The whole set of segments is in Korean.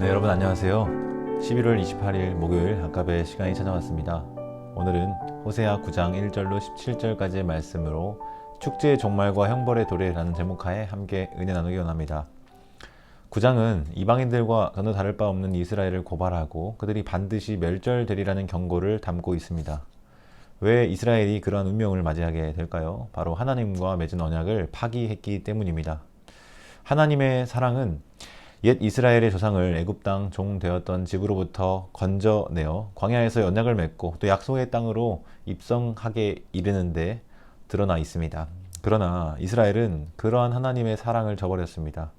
네, 여러분 안녕하세요. 11월 28일 목요일 학갑의 시간이 찾아왔습니다. 오늘은 호세아 9장 1절로 17절까지의 말씀으로 축제의 종말과 형벌의 도래라는 제목하에 함께 은혜 나누기 원합니다. 9장은 이방인들과 전혀 다를 바 없는 이스라엘을 고발하고 그들이 반드시 멸절되리라는 경고를 담고 있습니다. 왜 이스라엘이 그러한 운명을 맞이하게 될까요? 바로 하나님과 맺은 언약을 파기했기 때문입니다. 하나님의 사랑은 옛 이스라엘의 조상을 애굽 땅 종 되었던 집으로부터 건져내어 광야에서 언약을 맺고 또 약속의 땅으로 입성하게 이르는데 드러나 있습니다. 그러나 이스라엘은 그러한 하나님의 사랑을 저버렸습니다.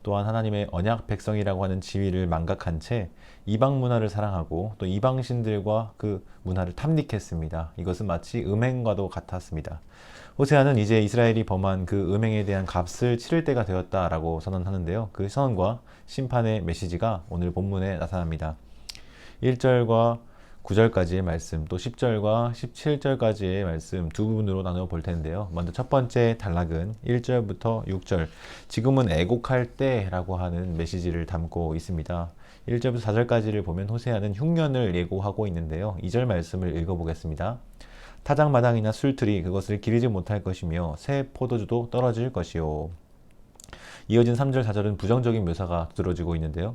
또한 하나님의 언약 백성이라고 하는 지위를 망각한 채 이방 문화를 사랑하고 또 이방 신들과 그 문화를 탐닉했습니다. 이것은 마치 음행과도 같았습니다. 호세아는 이제 이스라엘이 범한 그 음행에 대한 값을 치를 때가 되었다라고 선언하는데요. 그 선언과 심판의 메시지가 오늘 본문에 나타납니다. 1절과 9절까지의 말씀, 또 10절과 17절까지의 말씀 두 부분으로 나누어 볼 텐데요. 먼저 첫 번째 단락은 1절부터 6절, 지금은 애곡할 때라고 하는 메시지를 담고 있습니다. 1절부터 4절까지를 보면 호세아는 흉년을 예고하고 있는데요. 2절 말씀을 읽어보겠습니다. 타작마당이나 술틀이 그것을 기르지 못할 것이며 새 포도주도 떨어질 것이요. 이어진 3절 4절은 부정적인 묘사가 두드러지고 있는데요.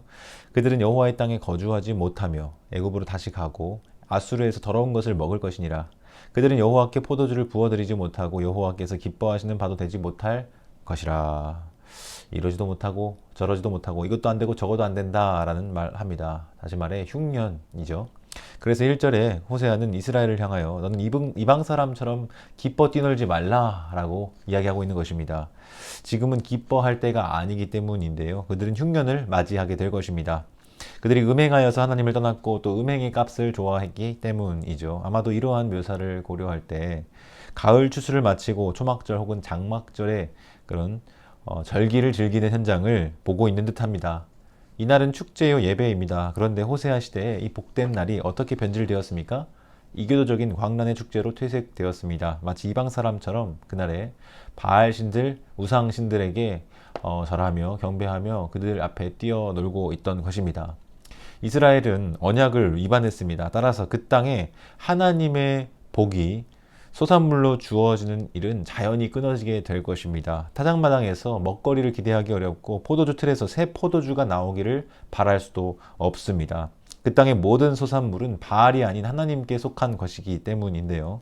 그들은 여호와의 땅에 거주하지 못하며 애굽으로 다시 가고 아수르에서 더러운 것을 먹을 것이니라. 그들은 여호와께 포도주를 부어드리지 못하고 여호와께서 기뻐하시는 바도 되지 못할 것이라. 이러지도 못하고 저러지도 못하고 이것도 안 되고 저것도 안 된다라는 말합니다. 다시 말해 흉년이죠. 그래서 1절에 호세아는 이스라엘을 향하여 너는 이방 사람처럼 기뻐 뛰놀지 말라라고 이야기하고 있는 것입니다. 지금은 기뻐할 때가 아니기 때문인데요. 그들은 흉년을 맞이하게 될 것입니다. 그들이 음행하여서 하나님을 떠났고 또 음행의 값을 좋아했기 때문이죠. 아마도 이러한 묘사를 고려할 때 가을 추수를 마치고 초막절 혹은 장막절의 그런 절기를 즐기는 현장을 보고 있는 듯합니다. 이날은 축제요 예배입니다. 그런데 호세아 시대에 이 복된 날이 어떻게 변질되었습니까? 이교도적인 광란의 축제로 퇴색되었습니다. 마치 이방 사람처럼 그날에 바알 신들, 우상 신들에게 절하며 경배하며 그들 앞에 뛰어놀고 있던 것입니다. 이스라엘은 언약을 위반했습니다. 따라서 그 땅에 하나님의 복이 소산물로 주어지는 일은 자연히 끊어지게 될 것입니다. 타작마당에서 먹거리를 기대하기 어렵고 포도주 틀에서 새 포도주가 나오기를 바랄 수도 없습니다. 그 땅의 모든 소산물은 바알이 아닌 하나님께 속한 것이기 때문인데요.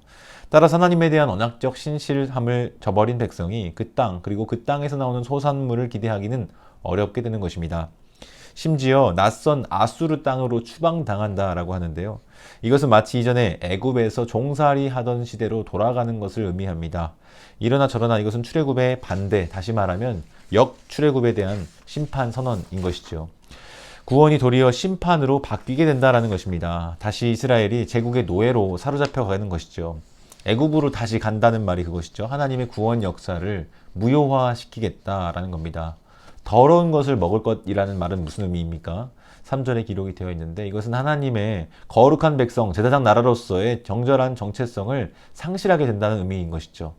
따라서 하나님에 대한 언약적 신실함을 저버린 백성이 그 땅 그리고 그 땅에서 나오는 소산물을 기대하기는 어렵게 되는 것입니다. 심지어 낯선 아수르 땅으로 추방당한다라고 하는데요. 이것은 마치 이전에 애굽에서 종살이 하던 시대로 돌아가는 것을 의미합니다. 이러나 저러나 이것은 출애굽의 반대, 다시 말하면 역출애굽에 대한 심판 선언인 것이죠. 구원이 도리어 심판으로 바뀌게 된다라는 것입니다. 다시 이스라엘이 제국의 노예로 사로잡혀 가는 것이죠. 애굽으로 다시 간다는 말이 그것이죠. 하나님의 구원 역사를 무효화시키겠다라는 겁니다. 더러운 것을 먹을 것이라는 말은 무슨 의미입니까? 3절에 기록이 되어 있는데 이것은 하나님의 거룩한 백성, 제사장 나라로서의 정절한 정체성을 상실하게 된다는 의미인 것이죠.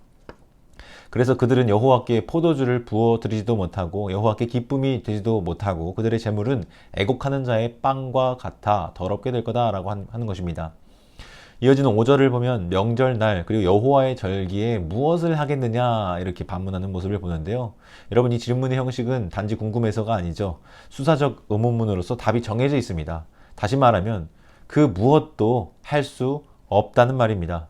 그래서 그들은 여호와께 포도주를 부어드리지도 못하고 여호와께 기쁨이 되지도 못하고 그들의 재물은 애곡하는 자의 빵과 같아 더럽게 될 거다라고 하는 것입니다. 이어지는 5절을 보면 명절날 그리고 여호와의 절기에 무엇을 하겠느냐 이렇게 반문하는 모습을 보는데요. 여러분 이 질문의 형식은 단지 궁금해서가 아니죠. 수사적 의문문으로서 답이 정해져 있습니다. 다시 말하면 그 무엇도 할 수 없다는 말입니다.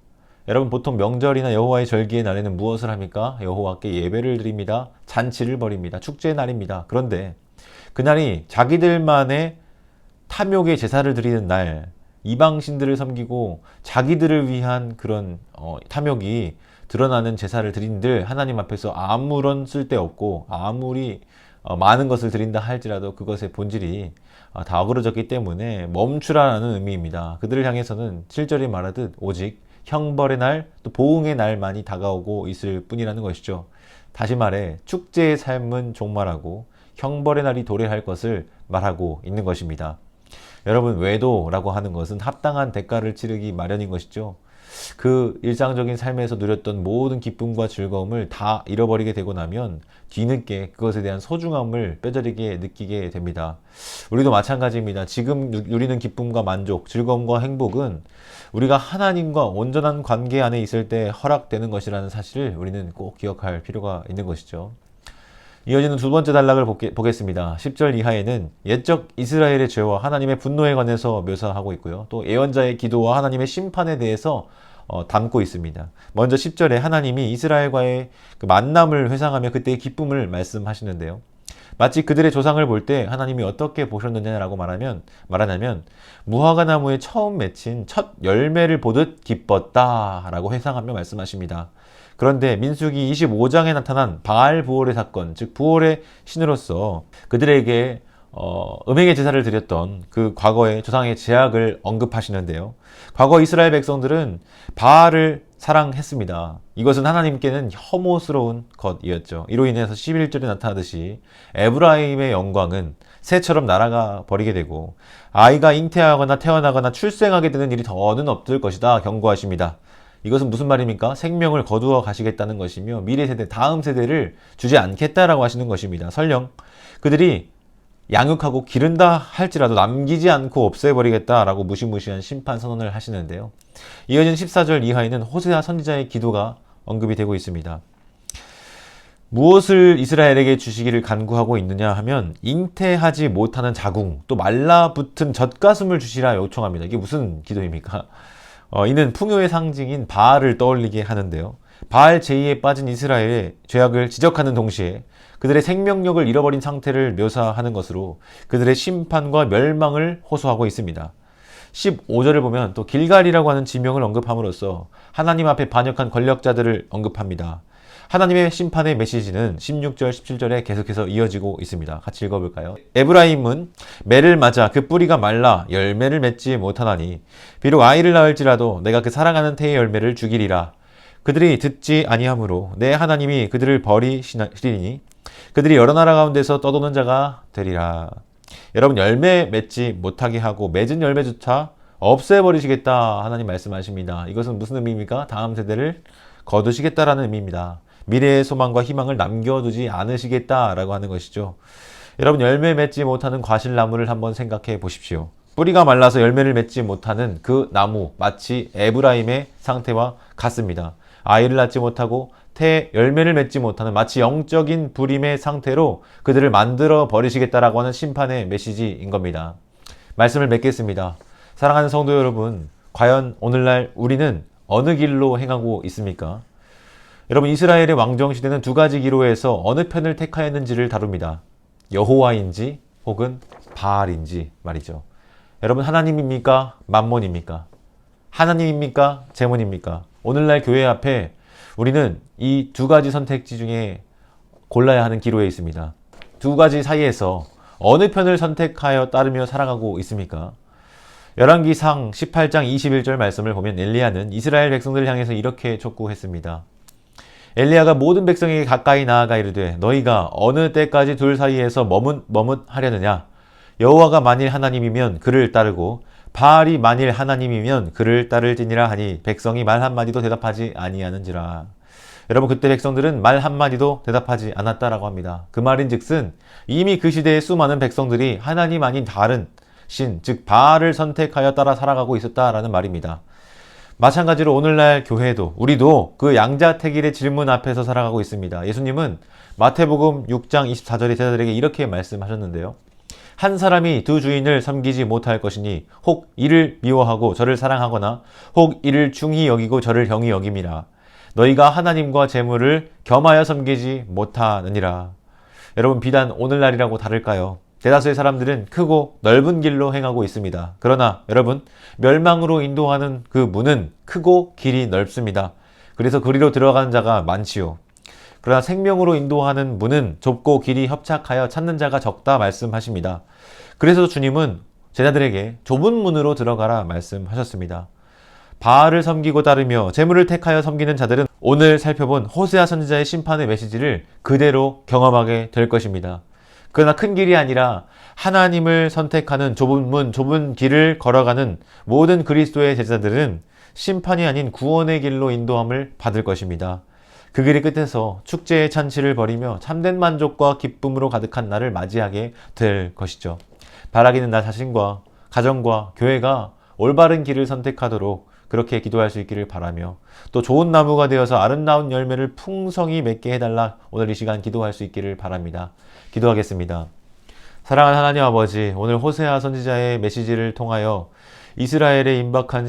여러분 보통 명절이나 여호와의 절기의 날에는 무엇을 합니까? 여호와께 예배를 드립니다. 잔치를 벌입니다. 축제의 날입니다. 그런데 그날이 자기들만의 탐욕의 제사를 드리는 날, 이방 신들을 섬기고 자기들을 위한 그런 탐욕이 드러나는 제사를 드린들 하나님 앞에서 아무런 쓸데없고 아무리 많은 것을 드린다 할지라도 그것의 본질이 다 어그러졌기 때문에 멈추라는 의미입니다. 그들을 향해서는 7절이 말하듯 오직 형벌의 날, 또 보응의 날만이 다가오고 있을 뿐이라는 것이죠. 다시 말해 축제의 삶은 종말하고 형벌의 날이 도래할 것을 말하고 있는 것입니다. 여러분 외도라고 하는 것은 합당한 대가를 치르기 마련인 것이죠. 그 일상적인 삶에서 누렸던 모든 기쁨과 즐거움을 다 잃어버리게 되고 나면 뒤늦게 그것에 대한 소중함을 뼈저리게 느끼게 됩니다. 우리도 마찬가지입니다. 지금 누리는 기쁨과 만족, 즐거움과 행복은 우리가 하나님과 온전한 관계 안에 있을 때 허락되는 것이라는 사실을 우리는 꼭 기억할 필요가 있는 것이죠. 이어지는 두 번째 단락을 보겠습니다. 10절 이하에는 옛적 이스라엘의 죄와 하나님의 분노에 관해서 묘사하고 있고요. 또 예언자의 기도와 하나님의 심판에 대해서 담고 있습니다. 먼저 10절에 하나님이 이스라엘과의 그 만남을 회상하며 그때의 기쁨을 말씀하시는데요. 마치 그들의 조상을 볼 때 하나님이 어떻게 보셨느냐라고 말하냐면 무화과 나무에 처음 맺힌 첫 열매를 보듯 기뻤다라고 회상하며 말씀하십니다. 그런데 민수기 25장에 나타난 바알 부올의 사건, 즉 부올의 신으로서 그들에게 음행의 제사를 드렸던 그 과거의 조상의 제약을 언급하시는데요. 과거 이스라엘 백성들은 바알을 사랑했습니다. 이것은 하나님께는 혐오스러운 것이었죠. 이로 인해서 11절에 나타나듯이 에브라임의 영광은 새처럼 날아가 버리게 되고 아이가 잉태하거나 태어나거나 출생하게 되는 일이 더는 없을 것이다 경고하십니다. 이것은 무슨 말입니까? 생명을 거두어 가시겠다는 것이며 미래 세대, 다음 세대를 주지 않겠다라고 하시는 것입니다. 설령 그들이 양육하고 기른다 할지라도 남기지 않고 없애버리겠다라고 무시무시한 심판 선언을 하시는데요. 이어진 14절 이하에는 호세아 선지자의 기도가 언급이 되고 있습니다. 무엇을 이스라엘에게 주시기를 간구하고 있느냐 하면 잉태하지 못하는 자궁, 또 말라붙은 젖가슴을 주시라 요청합니다. 이게 무슨 기도입니까? 이는 풍요의 상징인 바알을 떠올리게 하는데요. 바알 제의에 빠진 이스라엘의 죄악을 지적하는 동시에 그들의 생명력을 잃어버린 상태를 묘사하는 것으로 그들의 심판과 멸망을 호소하고 있습니다. 15절을 보면 또 길갈이라고 하는 지명을 언급함으로써 하나님 앞에 반역한 권력자들을 언급합니다. 하나님의 심판의 메시지는 16절, 17절에 계속해서 이어지고 있습니다. 같이 읽어볼까요? 에브라임은 매를 맞아 그 뿌리가 말라 열매를 맺지 못하나니 비록 아이를 낳을지라도 내가 그 사랑하는 태의 열매를 죽이리라. 그들이 듣지 아니하므로 내 하나님이 그들을 버리시리니 그들이 여러 나라 가운데서 떠도는 자가 되리라. 여러분, 열매 맺지 못하게 하고 맺은 열매조차 없애버리시겠다 하나님 말씀하십니다. 이것은 무슨 의미입니까? 다음 세대를 거두시겠다라는 의미입니다. 미래의 소망과 희망을 남겨두지 않으시겠다라고 하는 것이죠. 여러분, 열매 맺지 못하는 과실나무를 한번 생각해 보십시오. 뿌리가 말라서 열매를 맺지 못하는 그 나무, 마치 에브라임의 상태와 같습니다. 아이를 낳지 못하고 열매를 맺지 못하는 마치 영적인 불임의 상태로 그들을 만들어 버리시겠다라고 하는 심판의 메시지인 겁니다. 말씀을 맺겠습니다. 사랑하는 성도 여러분, 과연 오늘날 우리는 어느 길로 행하고 있습니까? 여러분, 이스라엘의 왕정시대는 두 가지 기로에서 어느 편을 택하였는지를 다룹니다. 여호와인지 혹은 바알인지 말이죠. 여러분, 하나님입니까? 만몬입니까? 하나님입니까? 재몬입니까? 오늘날 교회 앞에 우리는 이 두 가지 선택지 중에 골라야 하는 기로에 있습니다. 두 가지 사이에서 어느 편을 선택하여 따르며 살아가고 있습니까? 열왕기상 18장 21절 말씀을 보면 엘리야는 이스라엘 백성들을 향해서 이렇게 촉구했습니다. 엘리야가 모든 백성에게 가까이 나아가 이르되 너희가 어느 때까지 둘 사이에서 머뭇하려느냐? 여호와가 만일 하나님이면 그를 따르고 바알이 만일 하나님이면 그를 따를지니라 하니 백성이 말 한마디도 대답하지 아니하는지라. 여러분, 그때 백성들은 말 한마디도 대답하지 않았다라고 합니다. 그 말인즉슨 이미 그 시대의 수많은 백성들이 하나님 아닌 다른 신, 즉 바알을 선택하여 따라 살아가고 있었다라는 말입니다. 마찬가지로 오늘날 교회도, 우리도 그 양자택일의 질문 앞에서 살아가고 있습니다. 예수님은 마태복음 6장 24절에 제자들에게 이렇게 말씀하셨는데요. 한 사람이 두 주인을 섬기지 못할 것이니 혹 이를 미워하고 저를 사랑하거나 혹 이를 중히 여기고 저를 형히 여김이라. 너희가 하나님과 재물을 겸하여 섬기지 못하느니라. 여러분, 비단 오늘날이라고 다를까요? 대다수의 사람들은 크고 넓은 길로 행하고 있습니다. 그러나 여러분, 멸망으로 인도하는 그 문은 크고 길이 넓습니다. 그래서 그리로 들어가는 자가 많지요. 그러나 생명으로 인도하는 문은 좁고 길이 협착하여 찾는 자가 적다 말씀하십니다. 그래서 주님은 제자들에게 좁은 문으로 들어가라 말씀하셨습니다. 바알을 섬기고 따르며 재물을 택하여 섬기는 자들은 오늘 살펴본 호세아 선지자의 심판의 메시지를 그대로 경험하게 될 것입니다. 그러나 큰 길이 아니라 하나님을 선택하는 좁은 문, 좁은 길을 걸어가는 모든 그리스도의 제자들은 심판이 아닌 구원의 길로 인도함을 받을 것입니다. 그 길의 끝에서 축제의 잔치를 벌이며 참된 만족과 기쁨으로 가득한 날을 맞이하게 될 것이죠. 바라기는 나 자신과 가정과 교회가 올바른 길을 선택하도록 그렇게 기도할 수 있기를 바라며, 또 좋은 나무가 되어서 아름다운 열매를 풍성히 맺게 해달라 오늘 이 시간 기도할 수 있기를 바랍니다. 기도하겠습니다. 사랑하는 하나님 아버지, 오늘 호세아 선지자의 메시지를 통하여 이스라엘의 임박한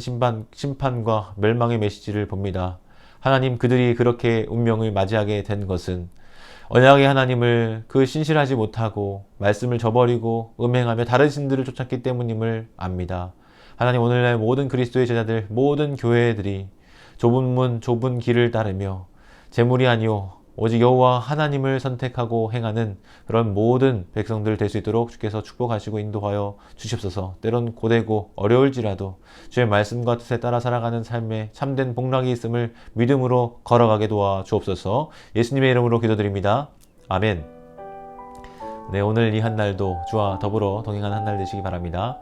심판과 멸망의 메시지를 봅니다. 하나님, 그들이 그렇게 운명을 맞이하게 된 것은 언약의 하나님을 신실하지 못하고 말씀을 저버리고 음행하며 다른 신들을 쫓았기 때문임을 압니다. 하나님, 오늘날 모든 그리스도의 제자들, 모든 교회들이 좁은 문, 좁은 길을 따르며 재물이 아니오 오직 여호와 하나님을 선택하고 행하는 그런 모든 백성들 될 수 있도록 주께서 축복하시고 인도하여 주시옵소서. 때론 고되고 어려울지라도 주의 말씀과 뜻에 따라 살아가는 삶에 참된 복락이 있음을 믿음으로 걸어가게 도와 주옵소서. 예수님의 이름으로 기도드립니다. 아멘. 네, 오늘 이 한 날도 주와 더불어 동행하는 한 날 되시기 바랍니다.